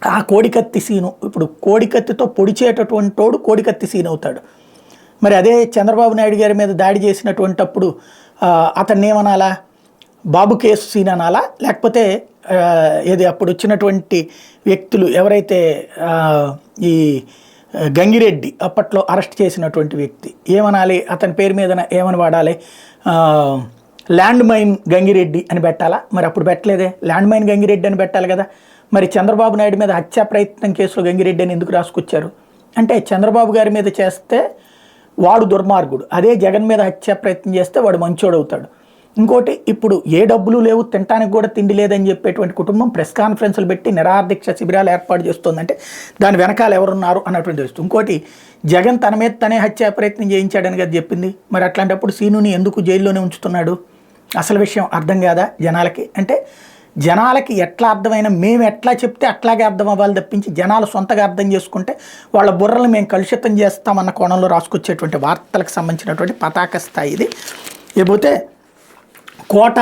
ఆ కోడికత్తి సీను ఇప్పుడు కోడికత్తితో పొడిచేటటువంటి వాడు కోడికత్తి సీన్ అవుతాడు. మరి అదే చంద్రబాబు నాయుడు గారి మీద దాడి చేసినటువంటి అప్పుడు అతన్ని ఏమనాలా, బాబు కేసు సీన్ అనాలా, లేకపోతే ఏది అప్పుడు వచ్చినటువంటి వ్యక్తులు ఎవరైతే ఈ గంగిరెడ్డి అప్పట్లో అరెస్ట్ చేసినటువంటి వ్యక్తి ఏమనాలి, అతని పేరు మీద ఏమని వాడాలి, ల్యాండ్ మైన్ గంగిరెడ్డి అని పెట్టాలా? మరి అప్పుడు పెట్టలేదే, ల్యాండ్ మైన్ గంగిరెడ్డి అని పెట్టాలి కదా. మరి చంద్రబాబు నాయుడు మీద హత్యా ప్రయత్నం కేసులో గంగిరెడ్డి అని ఎందుకు రాసుకొచ్చారు అంటే, చంద్రబాబు గారి మీద చేస్తే వాడు దుర్మార్గుడు, అదే జగన్ మీద హత్యా ప్రయత్నం చేస్తే వాడు మంచోడు అవుతాడు. ఇంకోటి, ఇప్పుడు ఏ డబ్బులు లేవు, తినడానికి కూడా తిండి లేదని చెప్పేటువంటి కుటుంబం ప్రెస్ కాన్ఫరెన్స్లు పెట్టి నిరాహారదీక్ష శిబిరాలు ఏర్పాటు చేస్తుందంటే దాని వెనకాల ఎవరున్నారు అన్నటువంటి తెలుస్తుంది. ఇంకోటి, జగన్ తన మీద తనే హత్యా ప్రయత్నం చేయించాడని కదా చెప్పింది. మరి అట్లాంటప్పుడు సీనుని ఎందుకు జైల్లోనే ఉంచుతున్నాడు? అసలు విషయం అర్థం కాదా జనాలకి? అంటే జనాలకి ఎట్లా అర్థమైనా మేము ఎట్లా చెప్తే అట్లాగే అర్థం అవ్వాలి తప్పించి జనాలు సొంతగా అర్థం చేసుకుంటే వాళ్ళ బుర్రలు మేము కలుషితం చేస్తామన్న కోణంలో రాసుకొచ్చేటువంటి వార్తలకు సంబంధించినటువంటి పతాక స్థాయి ఇది. లేకపోతే కోట